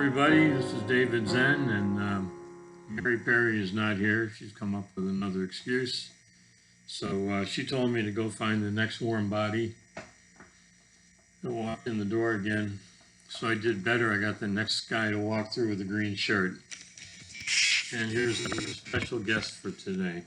everybody. This is David Zen, and Mary Perry is not here. She's come up with another excuse. So she told me to go find the next warm body. I walked in the door again. So I did better. I got the next guy to walk through with a green shirt. And here's a special guest for today.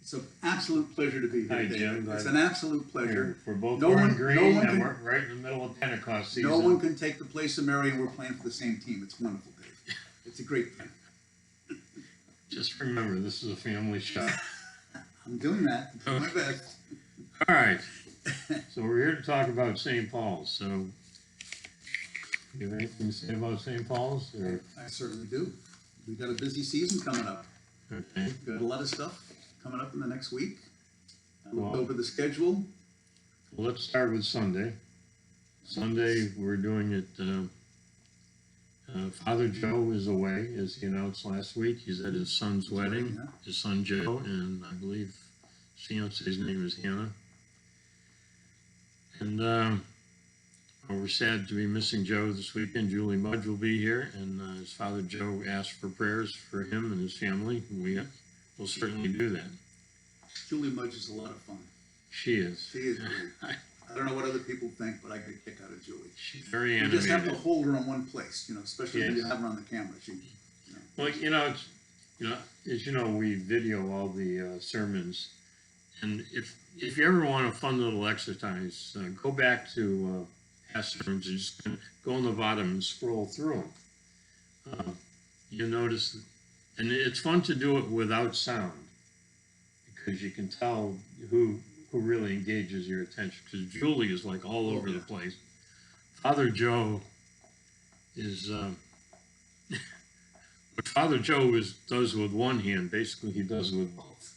It's an absolute pleasure to be here. Hi, David. Jim. It's an absolute pleasure. We're both wearing green, and we're right in the middle of Pentecost season. No one can take the place of Mary, and we're playing for the same team. It's wonderful, Dave. It's a great thing. Just remember, this is a family shop. I'm doing that. I'm doing my best. All right. So we're here to talk about St. Paul's. So, you have anything to say about St. Paul's? Or? I certainly do. We've got a busy season coming up. Okay. We've got a lot of stuff coming up in the next week. I looked Well, over the schedule. Well, let's start with Sunday. Sunday, we're doing it. Father Joe is away, as he announced last week. He's at his son's wedding. Yeah. His son Joe, and I believe fiance's name is Hannah. And we're sad to be missing Joe this weekend. Julie Mudge will be here, and his father Joe asked for prayers for him and his family. We will certainly do that. Julie Mudge is a lot of fun. She is. She is great. I don't know what other people think, but I get a kick out of Julie. She's very You animated. just have to hold her in one place, especially when you Yes. have her on the camera. Well, as you know, we video all the sermons, and if you ever want a fun little exercise, go back to past sermons and just go on the bottom and scroll through them. You'll notice, and it's fun to do it without sound, because you can tell who really engages your attention. Because Julie is like all over the place. Father Joe is. What Father Joe does with one hand, basically he does with both.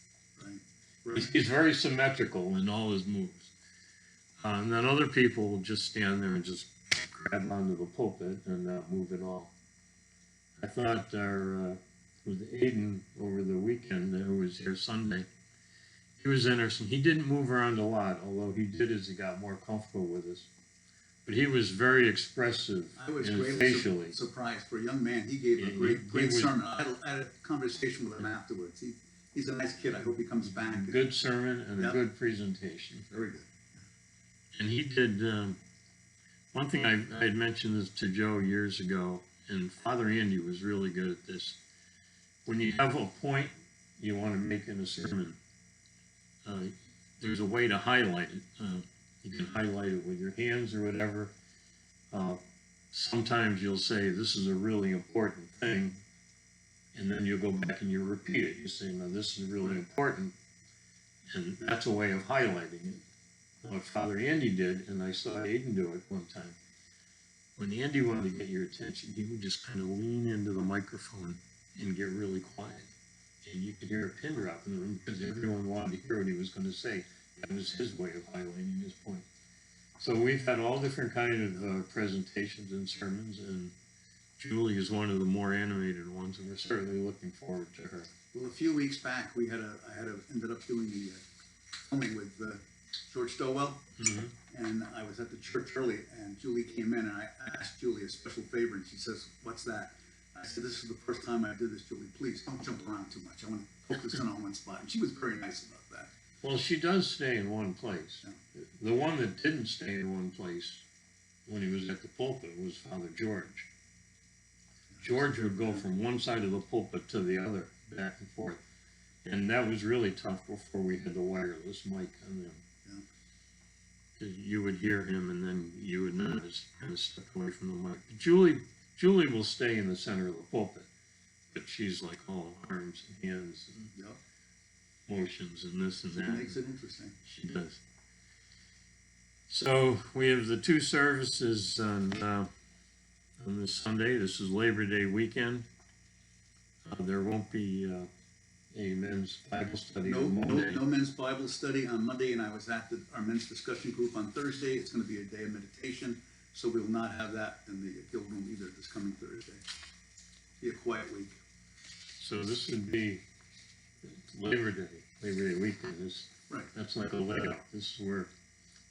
Right. He's very symmetrical in all his moves. And then other people will just stand there and just grab onto the pulpit and not move at all. I thought with Aiden over the weekend, who was here Sunday, he was interesting. He didn't move around a lot, although he did as he got more comfortable with us. But he was very expressive I was and greatly facially. surprised. For a young man, he gave a great sermon. I had a conversation with him afterwards. He's a nice kid. I hope he comes back. Good sermon and a good presentation. Very good. And he did, one thing I had mentioned this to Joe years ago, and Father Andy was really good at this. When you have a point you want to make in a sermon, there's a way to highlight it. You can highlight it with your hands or whatever. Sometimes you'll say, this is a really important thing, and then you'll go back and you repeat it. You say, no, this is really important, and that's a way of highlighting it. What Father Andy did, and I saw Aiden do it one time, when Andy wanted to get your attention, he would just kind of lean into the microphone and get really quiet. And you could hear a pin drop in the room because everyone wanted to hear what he was going to say. That was his way of highlighting his point. So we've had all different kinds of presentations and sermons, and Julie is one of the more animated ones, and we're certainly looking forward to her. Well, a few weeks back, I ended up doing the filming with George Stowell, and I was at the church early, and Julie came in, and I asked Julie a special favor, and she says, "What's that?" I said, "This is the first time I did this, Julie. Please don't jump around too much. I want to focus in on one spot." And she was very nice about that. Well, she does stay in one place. Yeah. The one that didn't stay in one place when he was at the pulpit was Father George. George would go from one side of the pulpit to the other, back and forth. And that was really tough before we had the wireless mic on them. Yeah. You would hear him, and then you would notice kind of step away from the mic. Julie will stay in the center of the pulpit, but she's like all arms and hands and motions and this and that. It makes it interesting. She does. So we have the two services on this Sunday. This is Labor Day weekend. There won't be a men's Bible study on Monday. No men's Bible study on Monday, and I was at our men's discussion group on Thursday. It's going to be a day of meditation, so we will not have that in the guild room either this coming Thursday. Be a quiet week. So this would be Labor Day weekend. Right. That's like a layout. This is where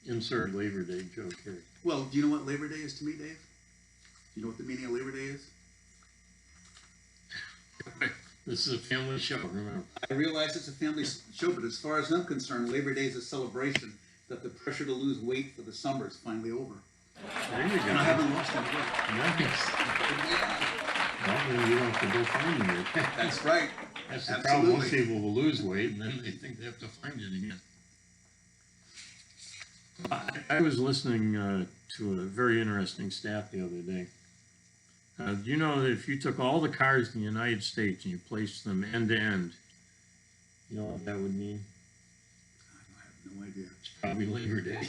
insert Labor Day joke here. Well, do you know what Labor Day is to me, Dave? You know what the meaning of Labor Day is? This is a family show, remember? I realize it's a family show, but as far as I'm concerned, Labor Day is a celebration that the pressure to lose weight for the summer is finally over. There you go. And I haven't lost any weight. Nice. Well, then you don't have to go finding it. That's right. That's the Absolutely. problem. Most people will lose weight, and then they think they have to find it again. I was listening to a very interesting stat the other day. Do you know that if you took all the cars in the United States and you placed them end to end, you know what that would mean? I have no idea. It's probably Labor Day.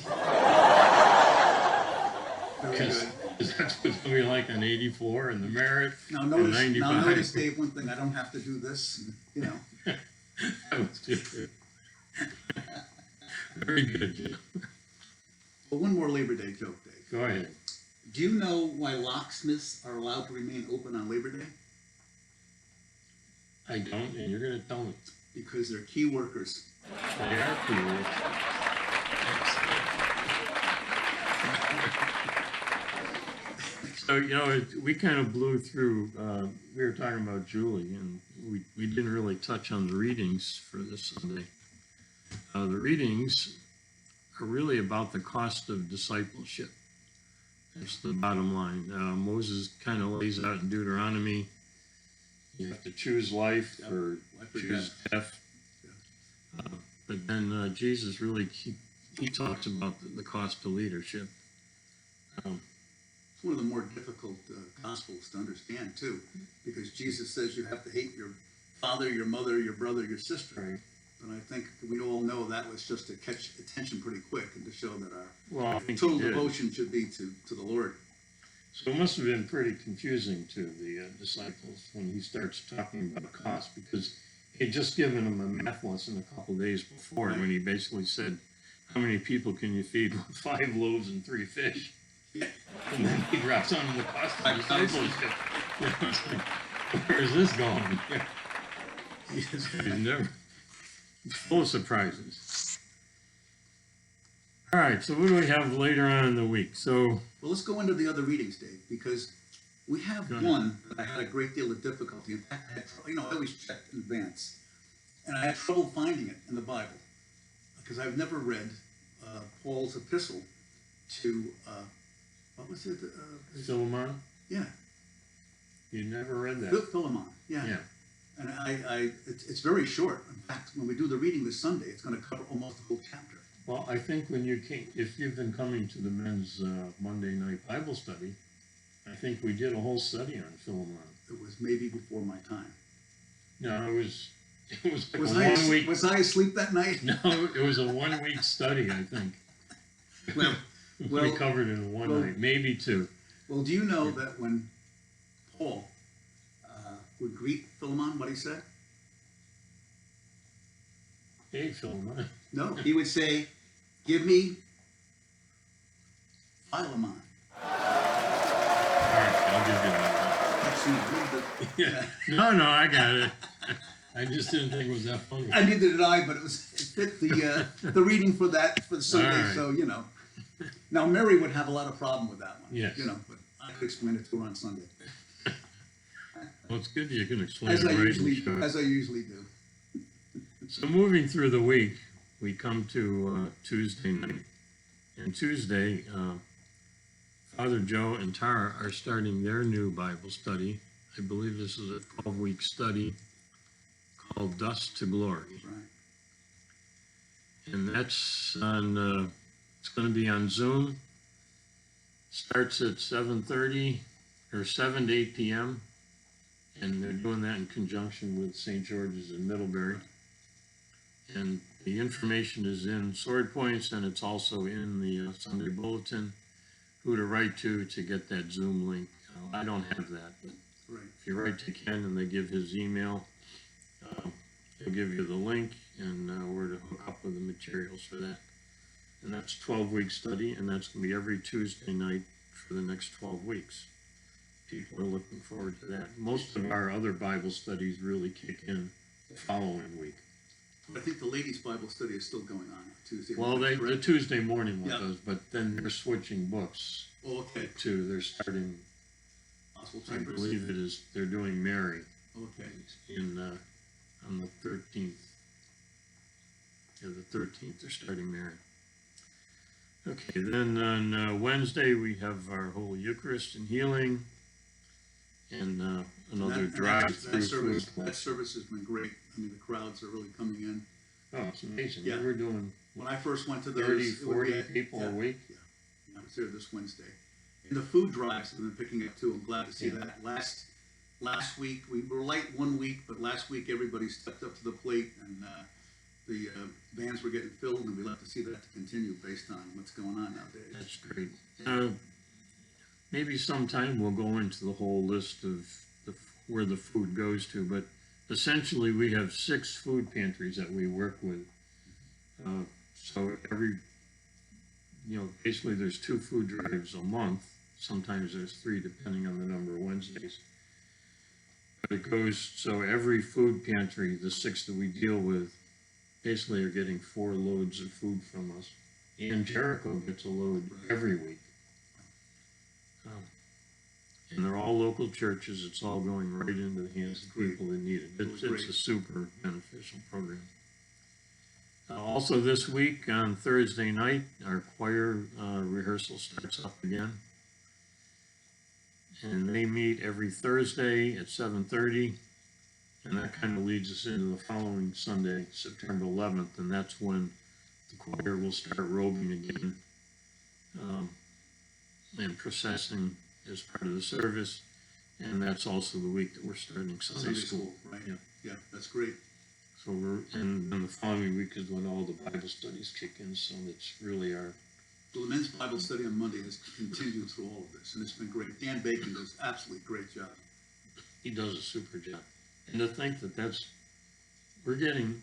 Very Because good. that's what it's going to be like on 84 and the Merit Now and notice, 95. Dave, one thing, I don't have to do this, you know. That was good. Very good, Jim. But one more Labor Day joke, Dave. Go ahead. Do you know why locksmiths are allowed to remain open on Labor Day? I don't, and you're going to tell me. Because they're key workers. They are cool. So, you know, we kind of blew through, we were talking about Julie, and we didn't really touch on the readings for this Sunday. The readings are really about the cost of discipleship. That's the bottom line. Moses kind of lays out in Deuteronomy, you have to choose life or choose death. But then Jesus really, he talks about the cost of leadership. It's one of the more difficult gospels to understand, too, because Jesus says you have to hate your father, your mother, your brother, your sister. Right. But I think we all know that was just to catch attention pretty quick and to show that our Well, I think total he did. devotion should be to the Lord. So it must have been pretty confusing to the disciples when he starts talking about cost, because he'd just given them a math lesson a couple days before, Right. when he basically said, how many people can you feed with 5 loaves and 3 fish? Yeah. And then he drops on the cost of 5,000. discipleship. You know, it's like, where is this going? He's never full of surprises. All right, so what do we have later on in the week? So Well, let's go into the other readings, Dave, because we have Go ahead. one that I had a great deal of difficulty. In fact, I always check in advance, and I had trouble finding it in the Bible because I've never read Paul's epistle to what was it? Philemon, Yeah, you never read that? Philemon. Yeah. Yeah. And it's very short. In fact, when we do the reading this Sunday, it's going to cover almost the whole chapter. Well, I think when you came, if you've been coming to the men's Monday night Bible study, I think we did a whole study on Philemon. It was maybe before my time. No, it was like Was a 1 week. Was I asleep that night? No, it was a 1 week study, I think. Well, We covered it in one night, maybe 2. Well, do you know that when Paul would greet Philemon, what he said? Hey, Philemon. No, he would say, "Give me Philemon." All right, I'll give you that. Actually, read the- Yeah. No, I got it. I just didn't think it was that funny. I neither did I, but it fit the reading for the Sunday. All right. So you know. Now Mary would have a lot of problem with that one. Yes. You know, but I could explain it to her on Sunday, Well, it's good you can explain as it I right usually do. So moving through the week, we come to Tuesday night. And Tuesday, Father Joe and Tara are starting their new Bible study. I believe this is a 12-week study called Dust to Glory. Right. And that's on, it's going to be on Zoom. Starts at 7:30 or 7 to 8 p.m. And they're doing that in conjunction with St. George's in Middlebury. And the information is in Sword Points, and it's also in the Sunday Bulletin, who to write to get that Zoom link. I don't have that, but Right. if you write to Ken and they give his email, he'll give you the link and where to hook up with the materials for that. And that's 12-week study, and that's going to be every Tuesday night for the next 12 weeks. People are looking forward to that. Most of our other Bible studies really kick in the following week. I think the ladies' Bible study is still going on Tuesday. Well, morning, the correct? Tuesday morning one Yeah. does, but then they're switching books Oh, okay. they're starting Possible I chambers? believe it is, they're doing Mary Okay. on the 13th. Yeah, the 13th, they're starting Mary. Okay, then on Wednesday, we have our whole Eucharist and Healing, and another drive-through food. That service has been great. I mean, the crowds are really coming in. Oh, it's amazing. Yeah. We're doing When I first went to those, 30, 40 people a week. Yeah, I was there this Wednesday. And the food drives have been picking up too. I'm glad to see that. Last week, we were light one week, but last week everybody stepped up to the plate, and the vans were getting filled, and we like to see that to continue based on what's going on nowadays. That's great. Maybe sometime we'll go into the whole list of where the food goes to, but essentially we have 6 food pantries that we work with. So basically there's 2 food drives a month. Sometimes there's 3 depending on the number of Wednesdays. But it goes, so every food pantry, the 6 that we deal with, basically are getting 4 loads of food from us. And Jericho gets a load every week. And they're all local churches. It's all going right into the hands of people that need it. It's a super beneficial program. Also this week on Thursday night, our choir rehearsal starts up again. And they meet every Thursday at 7:30. And that kind of leads us into the following Sunday, September 11th. And that's when the choir will start robing again and processing as part of the service. And that's also the week that we're starting Sunday school. Right? Yeah. Yeah, that's great. So and then the following week is when all the Bible studies kick in. So it's really our. Well, the men's Bible study on Monday has continued through all of this, and it's been great. Dan Bacon does absolutely great job. He does a super job. And to think that we're getting,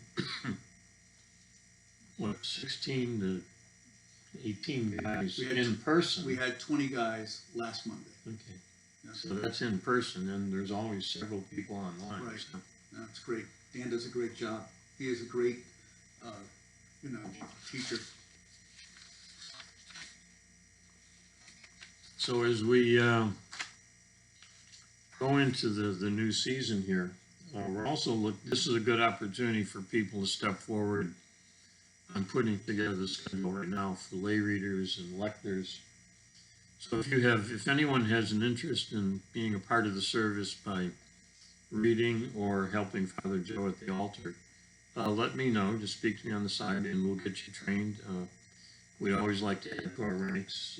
16 to 18 guys in person. We had 20 guys last Monday. Okay. Yeah. So that's in person, and there's always several people online. Right. So. No, it's great. Dan does a great job. He is a great, teacher. So as we go into the new season here, we're also this is a good opportunity for people to step forward on putting together the schedule right now for lay readers and lectors. So if anyone has an interest in being a part of the service by reading or helping Father Joe at the altar, let me know. Just speak to me on the side and we'll get you trained. We always like to add to our ranks.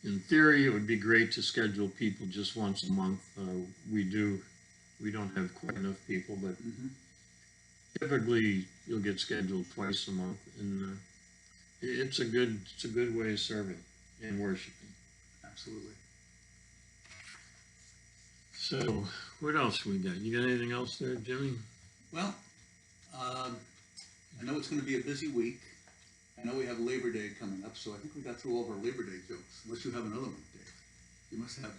In theory, it would be great to schedule people just once a month. We don't have quite enough people, but typically you'll get scheduled twice a month, and it's a good way of serving and worshiping. Absolutely. So, what else we got? You got anything else there, Jimmy? Well, I know it's going to be a busy week. I know we have Labor Day coming up, so I think we got through all of our Labor Day jokes. Unless you have another one, Dave. You must have.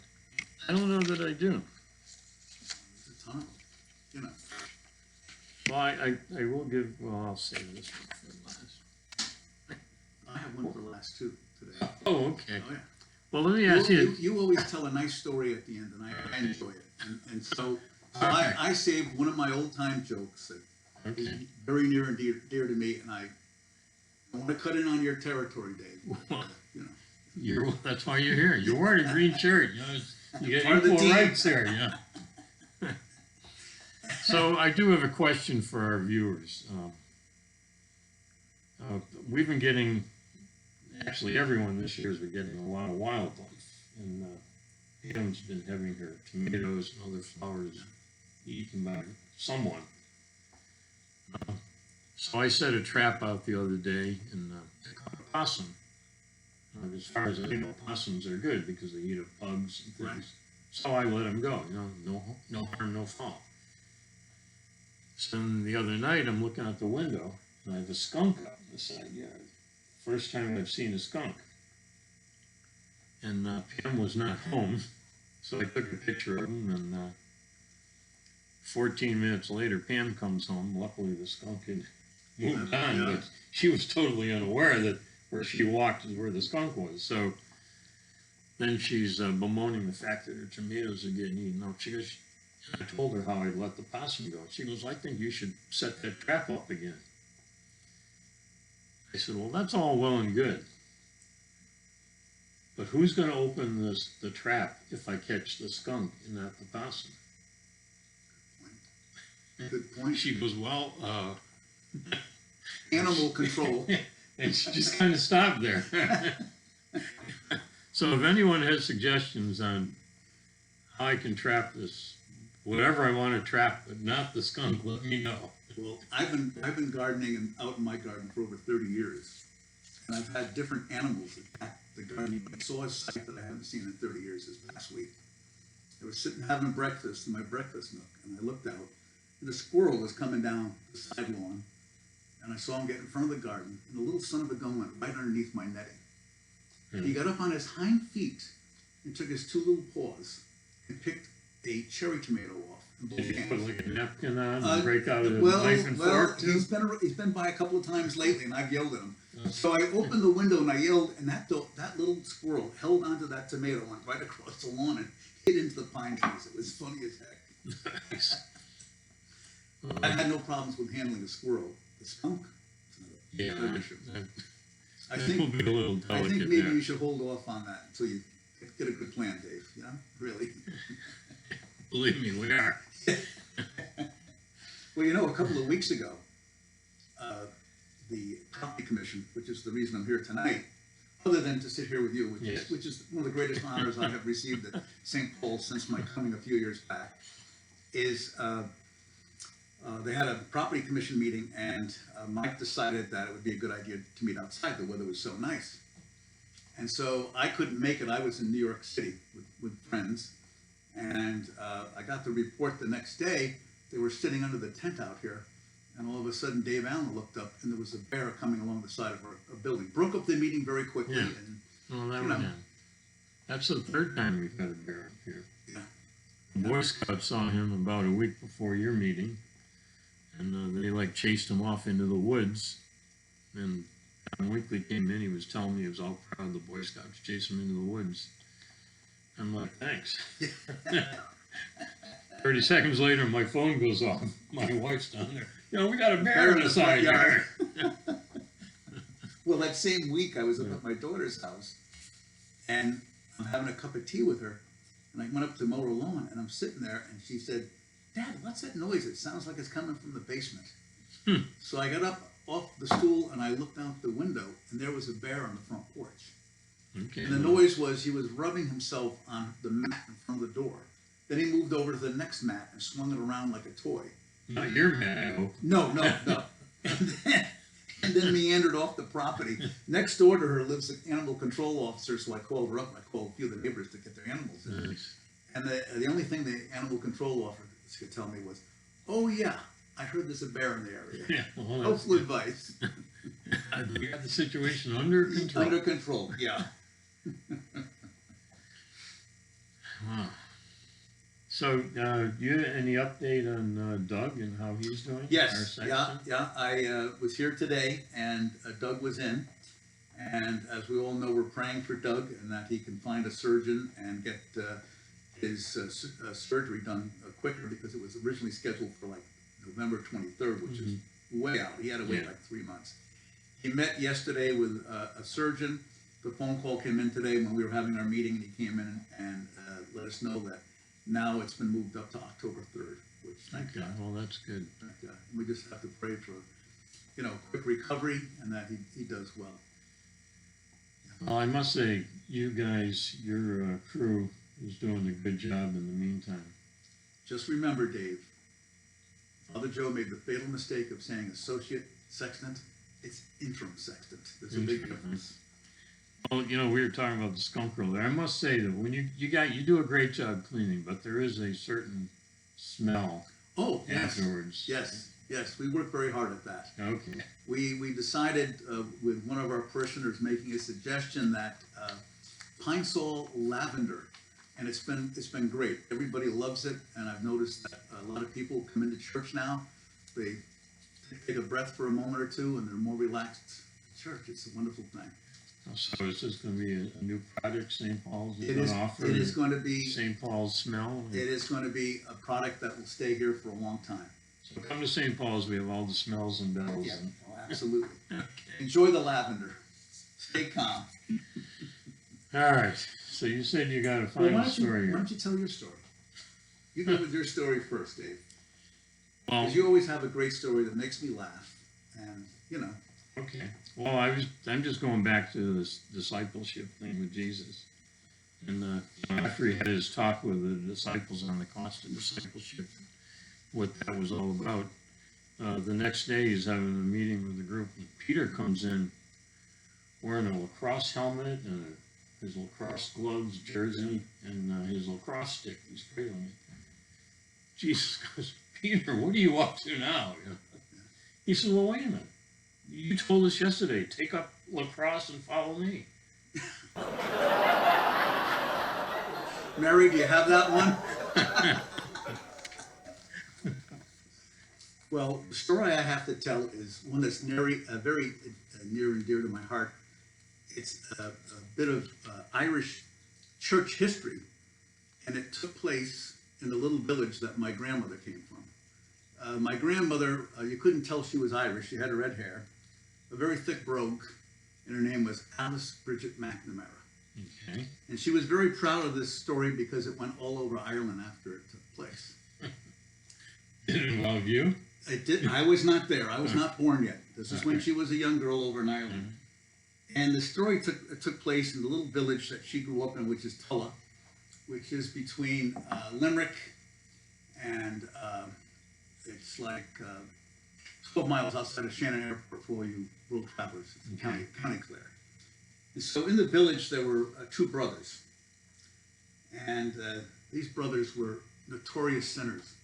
I don't know that I do. There's a ton of them, you know. Well, I will give. Well, I'll save this one for last. I have one for the last 2 today. Oh, okay. Oh, yeah. Well, let me ask you. You always tell a nice story at the end, and I enjoy it. And so I saved one of my old-time jokes that is very near and dear to me, and I want to cut in on your territory, Dave. Well, you know. That's why you're here. You're wearing a green shirt. You get Part of the equal team. rights there. Yeah. So I do have a question for our viewers. We've been getting, actually everyone this year has been getting a lot of wildlife, and Pam's been having her tomatoes and other flowers eaten by someone. So I set a trap out the other day and I caught a possum. As far as I know, possums are good because they eat up bugs and things. Right. So I let them go. No harm, no foul. So then the other night, I'm looking out the window and I have a skunk out in the side yard. First time I've seen a skunk. And Pam was not home, so I took a picture of him. And 14 minutes later, Pam comes home. Luckily, the skunk had moved on, but she was totally unaware that where she walked is where the skunk was. So then she's bemoaning the fact that her tomatoes are getting eaten up. She goes, I told her how I let the possum go. She goes, I think you should set that trap up again. I said, well, that's all well and good. But who's going to open the trap if I catch the skunk and not the possum? Good point. She goes, well, Animal control. and she just kind of stopped there. So if anyone has suggestions on how I can trap this, whatever I want to trap, but not the skunk, let me know. Well, I've been gardening out in my garden for over 30 years, and I've had different animals attack the garden. I saw a sight that I haven't seen in 30 years this past week. I was sitting having breakfast in my breakfast nook, and I looked out, and a squirrel was coming down the side lawn, and I saw him get in front of the garden, and the little son of a gun went right underneath my netting. He got up on his hind feet and took his two little paws and picked a cherry tomato off. Did you put like a napkin on and break out a knife and fork too? He's been by a couple of times lately, and I've yelled at him. So I opened the window and I yelled, and that little squirrel held onto that tomato, went right across the lawn and hit into the pine trees. It was funny as heck. Nice. I had no problems with handling a squirrel. The skunk. Yeah, I think we'll be a little delicate. I think maybe you should hold off on that until you get a good plan, Dave. You know, really. Believe me, we are. Well, you know, a couple of weeks ago, the Property Commission, which is the reason I'm here tonight, other than to sit here with you, which is one of the greatest honors I have received at St. Paul since my coming a few years back, is they had a Property Commission meeting, and Mike decided that it would be a good idea to meet outside. The weather was so nice. And so I couldn't make it. I was in New York City with friends. And I got the report the next day. They were sitting under the tent out here, and all of a sudden Dave Allen looked up, and there was a bear coming along the side of a building. Broke up the meeting very quickly. Yeah. And, Well, that's the third time we've had a bear up here. Yeah. The Boy Scouts saw him about a week before your meeting, and they chased him off into the woods. And when Winkley came in, he was telling me he was all proud the Boy Scouts chased him into the woods. I'm like, thanks. 30 seconds later, my phone goes off. My wife's down there. You know, we got a bear in the side yard. Well, that same week, I was up at my daughter's house, and I'm having a cup of tea with her, and I went up to mow her lawn, and I'm sitting there, and she said, Dad, what's that noise? It sounds like it's coming from the basement. So I got up off the stool, and I looked out the window, and there was a bear on the front porch. Okay. And the noise was he was rubbing himself on the mat in front of the door. Then he moved over to the next mat and swung it around like a toy. Not your mat, I hope. No. And then meandered off the property. Next door to her lives an animal control officer, so I called her up and I called a few of the neighbors to get their animals in. Nice. And the only thing the animal control officer could tell me was, oh yeah, I heard there's a bear in the area. Yeah, well, Helpful advice. You got the situation under control. Under control, yeah. Wow. So, you any update on Doug and how he's doing? Yes, yeah. I was here today, and Doug was in. And as we all know, we're praying for Doug and that he can find a surgeon and get his surgery done quicker, because it was originally scheduled for November 23rd, which is way out. He had to wait 3 months. He met yesterday with a surgeon. The phone call came in today when we were having our meeting, and he came in and let us know that now it's been moved up to October 3rd, which thank God. Well, that's good. Thank God. We just have to pray for, quick recovery and that he does well. Well, I must say, you guys, your crew is doing a good job in the meantime. Just remember, Dave, Father Joe made the fatal mistake of saying associate sextant. It's interim sextant. There's a big difference. Well, we were talking about the skunk earlier. I must say that when you do a great job cleaning, but there is a certain smell afterwards. Yes, we work very hard at that. Okay. We decided with one of our parishioners making a suggestion that pine sol lavender, and it's been great. Everybody loves it, and I've noticed that a lot of people come into church now. They take a breath for a moment or two, and they're more relaxed at church. It's a wonderful thing. So is this going to be a new project St. Paul's is It going is, to offer? it is going to be, St. Paul's smell? it is going to be a product that will stay here for a long time. So come to St. Paul's, we have all the smells and bells. Yeah, And, oh, absolutely. okay. Enjoy the lavender. Stay calm. All right. So you said you got a final story Why here. don't you tell your story? You go with your story first, Dave. Well, Because you always have a great story that makes me laugh. And, you know. okay. Well, I'm just going back to this discipleship thing with Jesus. And after he had his talk with the disciples on the cost of discipleship, what that was all about, the next day he's having a meeting with the group. And Peter comes in wearing a lacrosse helmet and his lacrosse gloves, jersey, and his lacrosse stick. He's cradling it. Jesus goes, Peter, what are you up to now? He said, well, wait a minute. You told us yesterday, take up lacrosse and follow me. Mary, do you have that one? Well, the story I have to tell is one that's very near and dear to my heart. It's a bit of Irish church history, and it took place in the little village that my grandmother came from. My grandmother, you couldn't tell she was Irish. She had red hair, a very thick brogue, and her name was Alice Bridget McNamara. Okay. And she was very proud of this story because it went all over Ireland after it took place. Did it involve you? It didn't. I was not there. I was not born yet. This is when she was a young girl over in Ireland. And the story took place in the little village that she grew up in, which is Tulla, which is between Limerick and it's like 12 miles outside of Shannon Airport for you road travelers, County Clare. And so in the village there were two brothers, and these brothers were notorious sinners.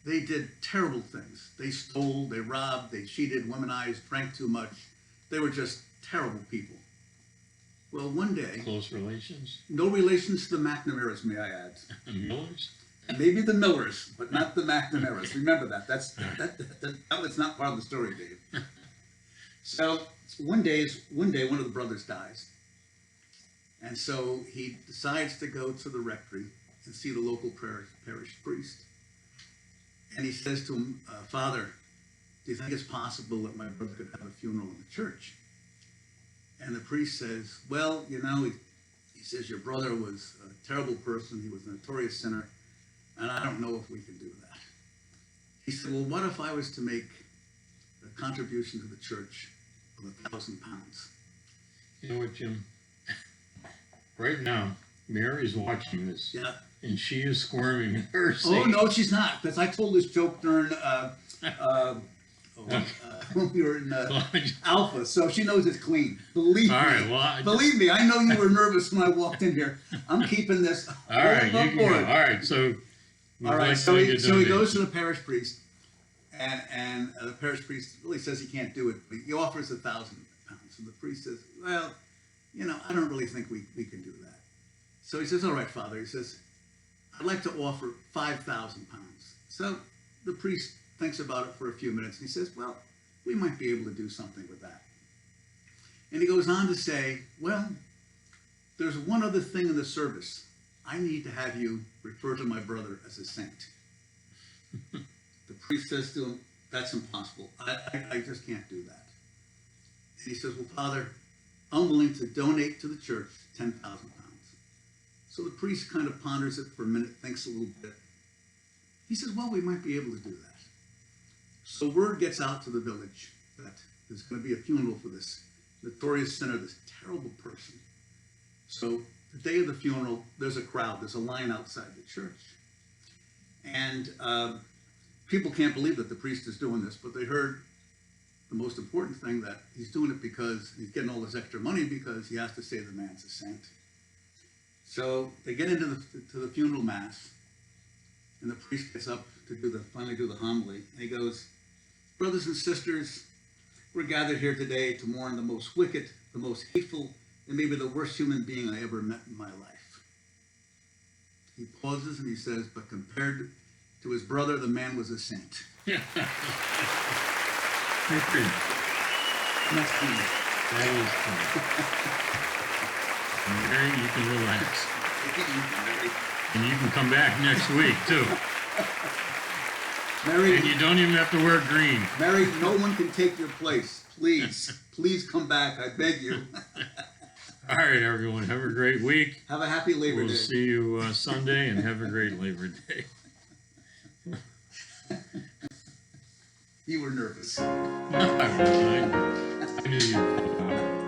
They did terrible things. They stole, they robbed, they cheated, womanized, drank too much. They were just terrible people. Well, one day, Close relations? no relations to the McNamaras, may I add. Millers? Maybe the Millers, but not the McNamaras. Remember that. That was not part of the story, Dave. So one day, one of the brothers dies, and so he decides to go to the rectory and see the local parish priest. And he says to him, Father, do you think it's possible that my brother could have a funeral in the church? And the priest says, well, you know, he says, your brother was a terrible person. He was a notorious sinner. And I don't know if we can do that. He said, well, what if I was to make a contribution to the church of £1,000? You know what, Jim? Right now, Mary's watching this. Yeah. And she is squirming in her seat. Oh, no, she's not. Because I told this joke during when we were in Alpha, so she knows it's clean. Believe All me. right, well, Believe me, I know you were nervous when I walked in here. I'm keeping this all right, you can go. board. All right, so. All right, so he goes to the parish priest, and the parish priest really says he can't do it, but he offers £1,000. And the priest says, well, you know, I don't really think we can do that. So he says, all right, Father. He says, I'd like to offer £5,000. So the priest thinks about it for a few minutes, and he says, well, we might be able to do something with that. And he goes on to say, well, there's one other thing in the service. I need to have you refer to my brother as a saint. The priest says to him, that's impossible. I just can't do that. And he says, well, Father, I'm willing to donate to the church £10,000. So the priest kind of ponders it for a minute, thinks a little bit. He says, well, we might be able to do that. So word gets out to the village that there's going to be a funeral for this notorious sinner, this terrible person. So the day of the funeral, there's a crowd, there's a line outside the church. And people can't believe that the priest is doing this, but they heard the most important thing, that he's doing it because he's getting all this extra money because he has to say the man's a saint. So they get into the funeral mass, and the priest gets up to finally do the homily, and he goes, brothers and sisters, we're gathered here today to mourn the most wicked, the most hateful, and maybe the worst human being I ever met in my life. He pauses and he says, but compared to his brother, the man was a saint. Yeah. Next scene. That is fun. Mary, you can relax. And you can come back next week, too. Mary, And you don't even have to wear green. Mary, no one can take your place. Please, please come back. I beg you. All right, everyone. Have a great week. Have a happy Labor We'll Day. see you Sunday, and have a great Labor Day. You were nervous. I knew you.